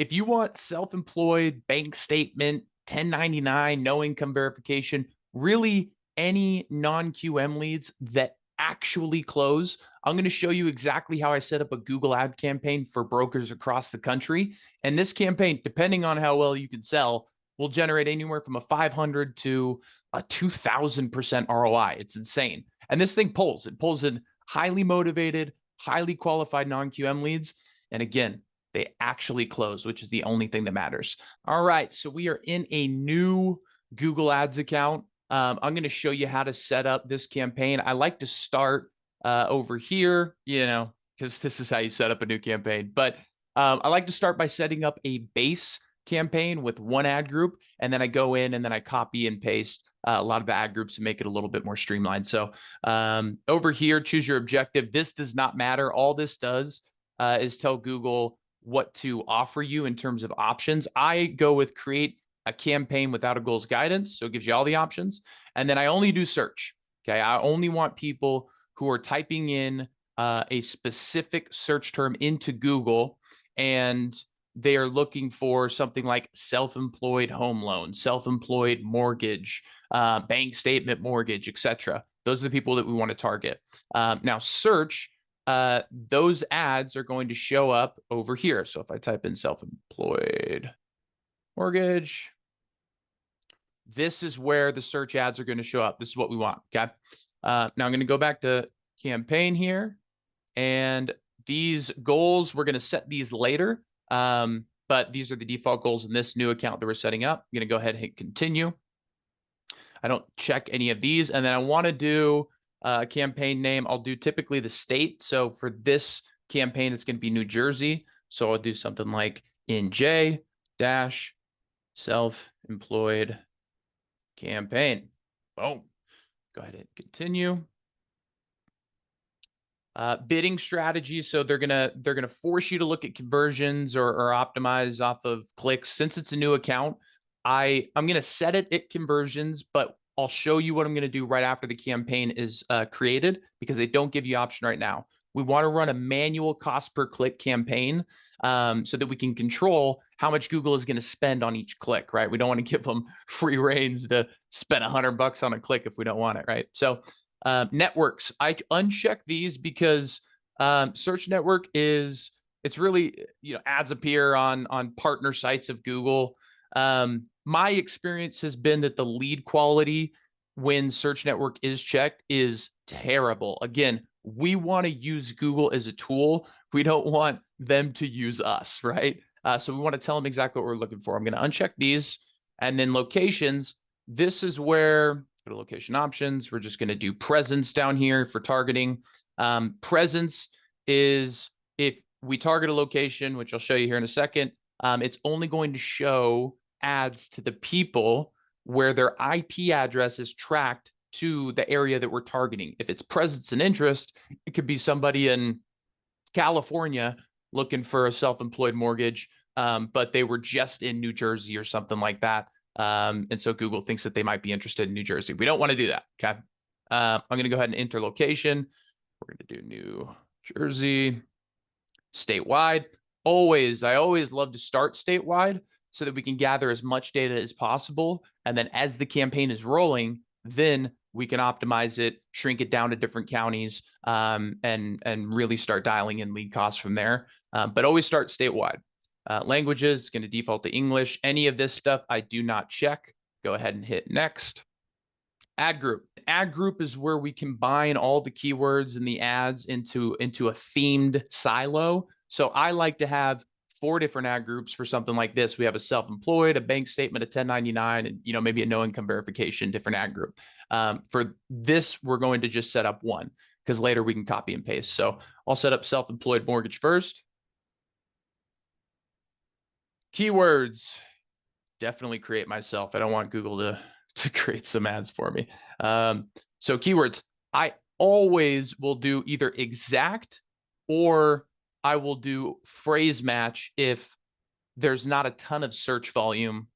if you want self-employed, bank statement, 1099, no income verification, really any non-QM leads that actually close, I'm going to show you exactly how I set up a Google ad campaign for brokers across the country. And this campaign, depending on how well you can sell, will generate anywhere from a 500 to a 2000% ROI. It's insane. And this thing pulls. It pulls in highly motivated, highly qualified non-QM leads. And again, they actually close, which is the only thing that matters. All right, so we are in a new Google Ads account. I'm going to show you how to set up this campaign. I like to start over here, because this is how you set up a new campaign. But I like to start by setting up a base campaign with one ad group, and then I go in and then I copy and paste a lot of the ad groups to make it a little bit more streamlined. So over here, choose your objective. This does not matter. All this does is tell Google what to offer you in terms of options. I go with create a campaign without a goals guidance. So it gives you all the options. And then I only do search. Okay. I only want people who are typing in a specific search term into Google, and they are looking for something like self-employed home loan, self-employed mortgage, bank statement mortgage, etc. Those are the people that we want to target. Now search, those ads are going to show up over here. So if I type in self-employed mortgage, this is where the search ads are going to show up. This is what we want. Okay. Now I'm going to go back to campaign here, and these goals, we're going to set these later. But these are the default goals in this new account that we're setting up. I'm going to go ahead and hit continue. I don't check any of these. And then I want to do campaign name. I'll do typically the state. So for this campaign, it's going to be New Jersey. So I'll do something like NJ dash self-employed campaign. Boom. Go ahead and continue. Bidding strategy. So they're gonna force you to look at conversions or optimize off of clicks. Since it's a new account, I'm gonna set it at conversions, but I'll show you what I'm gonna do right after the campaign is created, because they don't give you option right now. We want to run a manual cost per click campaign so that we can control how much Google is going to spend on each click, right? We don't want to give them free reins to spend $100 on a click if we don't want it, right? So networks, I uncheck these because search network it's really, ads appear on partner sites of Google. My experience has been that the lead quality when search network is checked is terrible. Again, we want to use Google as a tool. We don't want them to use us, right? So we want to tell them exactly what we're looking for. I'm going to uncheck these, and then locations. This is where, go to location options. We're just going to do presence down here for targeting. Presence is if we target a location, which I'll show you here in a second, it's only going to show ads to the people where their IP address is tracked to the area that we're targeting. If it's presence and interest, it could be somebody in California looking for a self-employed mortgage, but they were just in New Jersey or something like that. And so Google thinks that they might be interested in New Jersey. We don't want to do that. Okay. I'm going to go ahead and enter location. We're going to do New Jersey, statewide. I always love to start statewide so that we can gather as much data as possible. And then as the campaign is rolling, then we can optimize it, shrink it down to different counties, and really start dialing in lead costs from there. But always start statewide. Languages, going to default to English. Any of this stuff I do not check. Go ahead and hit next. Ad group. Ad group is where we combine all the keywords and the ads into a themed silo. So I like to have 4 different ad groups for something like this. We have a self-employed, a bank statement, a 1099, and maybe a no income verification, different ad group. For this, we're going to just set up one because later we can copy and paste. So I'll set up self-employed mortgage first. Keywords, definitely create myself. I don't want Google to create some ads for me. So keywords, I always will do either exact or I will do phrase match if there's not a ton of search volume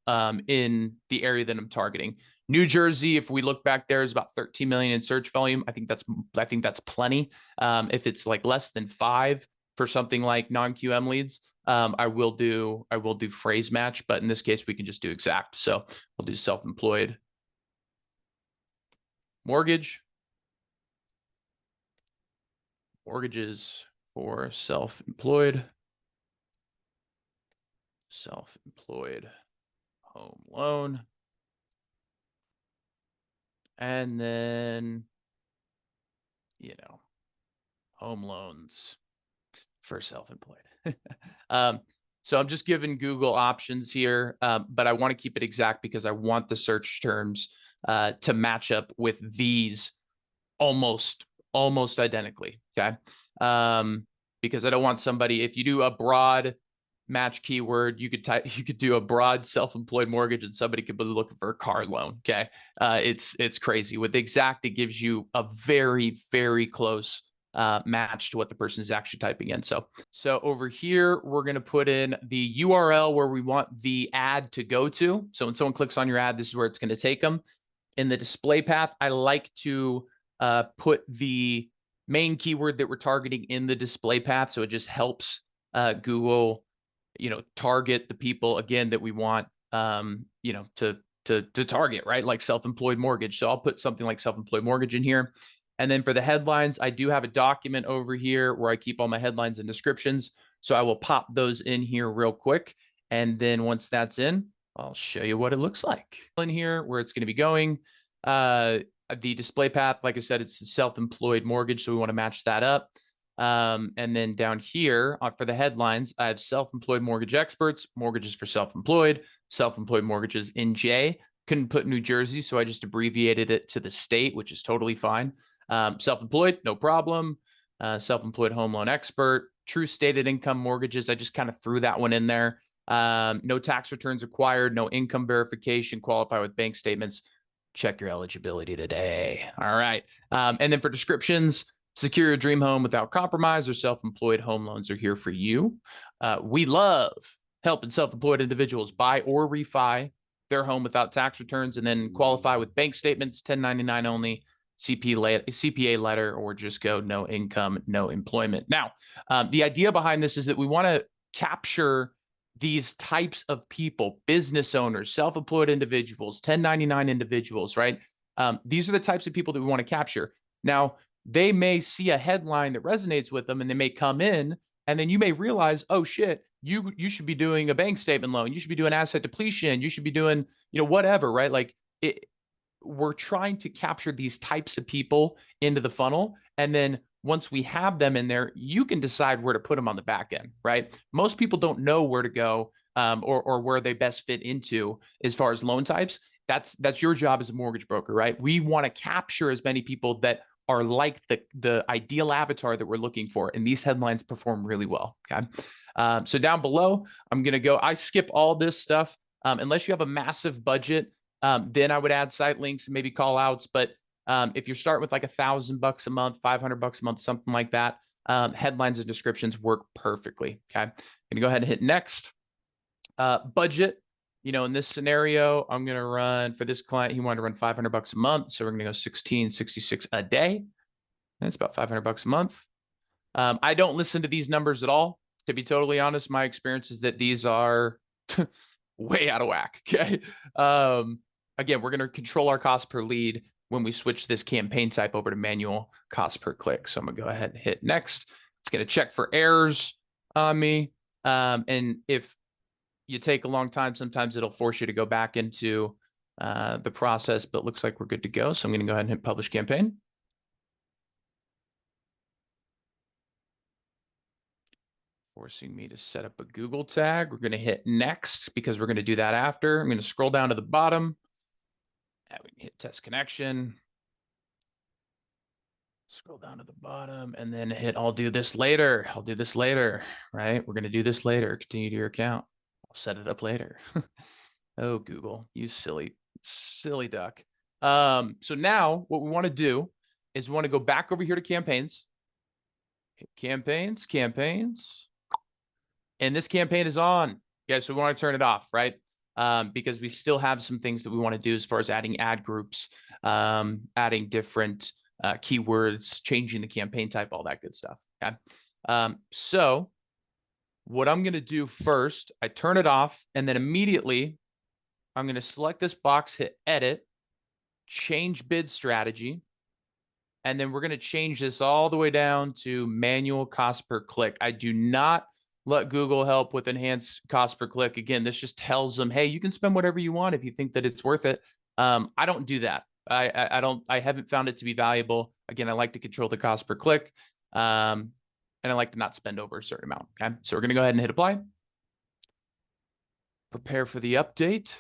in the area that I'm targeting. New Jersey, if we look back there, is about 13 million in search volume. I think that's plenty. If it's like less than 5, for something like non-QM leads, I will do phrase match, but in this case, we can just do exact. So we'll do self-employed mortgage, mortgages for self-employed home loan. And then, home loans for self-employed. So I'm just giving Google options here, but I want to keep it exact because I want the search terms to match up with these almost identically. Okay. Because I don't want somebody, if you do a broad match keyword, you could do a broad self-employed mortgage and somebody could be looking for a car loan. Okay. It's crazy. With exact, it gives you a very, very close match to what the person is actually typing in. So over here, we're going to put in the URL where we want the ad to go to. So when someone clicks on your ad, this is where it's going to take them. In the display path, I like to put the main keyword that we're targeting in the display path. So it just helps Google, target the people again that we want, to target, right? Like self-employed mortgage. So I'll put something like self-employed mortgage in here. And then for the headlines, I do have a document over here where I keep all my headlines and descriptions. So I will pop those in here real quick. And then once that's in, I'll show you what it looks like. In here, where it's going to be going. The display path, like I said, it's self-employed mortgage. So we want to match that up. And then down here for the headlines, I have self-employed mortgage experts, mortgages for self-employed mortgages in J. Couldn't put New Jersey, so I just abbreviated it to the state, which is totally fine. Self-employed, no problem. Self-employed home loan expert, true stated income mortgages. I just kind of threw that one in there. No tax returns required, no income verification, qualify with bank statements. Check your eligibility today. All right. And then for descriptions, secure your dream home without compromise or self-employed home loans are here for you. We love helping self-employed individuals buy or refi their home without tax returns and then qualify with bank statements, 1099 only, CPA letter, or just go no income, no employment. Now, the idea behind this is that we want to capture these types of people, business owners, self-employed individuals, 1099 individuals, right? These are the types of people that we want to capture. Now, they may see a headline that resonates with them and they may come in and then you may realize, oh shit, you should be doing a bank statement loan. You should be doing asset depletion. You should be doing, whatever, right? Like we're trying to capture these types of people into the funnel. And then once we have them in there, you can decide where to put them on the back end, right? Most people don't know where to go or where they best fit into as far as loan types. That's your job as a mortgage broker, right? We want to capture as many people that are like the ideal avatar that we're looking for. And these headlines perform really well, okay? So down below, I'm going to go, I skip all this stuff. Unless you have a massive budget, then I would add site links and maybe call outs. But if you're starting with like $1,000 a month, $500 a month, something like that, headlines and descriptions work perfectly. Okay. I'm going to go ahead and hit next. Budget, in this scenario, I'm going to run for this client. He wanted to run $500 a month. So we're going to go 1666 a day. That's about $500 a month. I don't listen to these numbers at all. To be totally honest, my experience is that these are way out of whack. Okay. Again, we're going to control our cost per lead when we switch this campaign type over to manual cost per click. So I'm going to go ahead and hit next. It's going to check for errors on me. And if you take a long time, sometimes it'll force you to go back into the process, but it looks like we're good to go. So I'm going to go ahead and hit publish campaign. Forcing me to set up a Google tag. We're going to hit next because we're going to do that after. I'm going to scroll down to the bottom. And we can hit test connection. Scroll down to the bottom and then hit I'll do this later. I'll do this later, right? We're going to do this later. Continue to your account. I'll set it up later. Oh, Google, you silly duck. So now what we want to do is we want to go back over here to campaigns. Hit campaigns. And this campaign is on. Yeah, so we want to turn it off, right? Because we still have some things that we want to do as far as adding ad groups, adding different keywords, changing the campaign type, all that good stuff. Okay. So what I'm going to do first, I turn it off, and then immediately I'm going to select this box, hit edit, change bid strategy, and then we're going to change this all the way down to manual cost per click. I do not let Google help with enhanced cost per click. Again, this just tells them, hey, you can spend whatever you want if you think that it's worth it. I don't do that. I haven't found it to be valuable. Again, I like to control the cost per click. And I like to not spend over a certain amount. Okay, so we're going to go ahead and hit apply. Prepare for the update.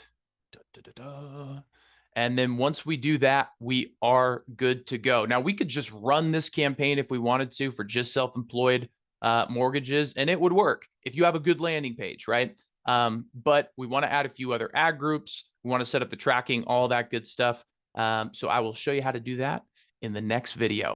And then once we do that, we are good to go. Now, we could just run this campaign if we wanted to for just self-employed mortgages, and it would work if you have a good landing page, right? But we want to add a few other ad groups. We want to set up the tracking, all that good stuff. So I will show you how to do that in the next video.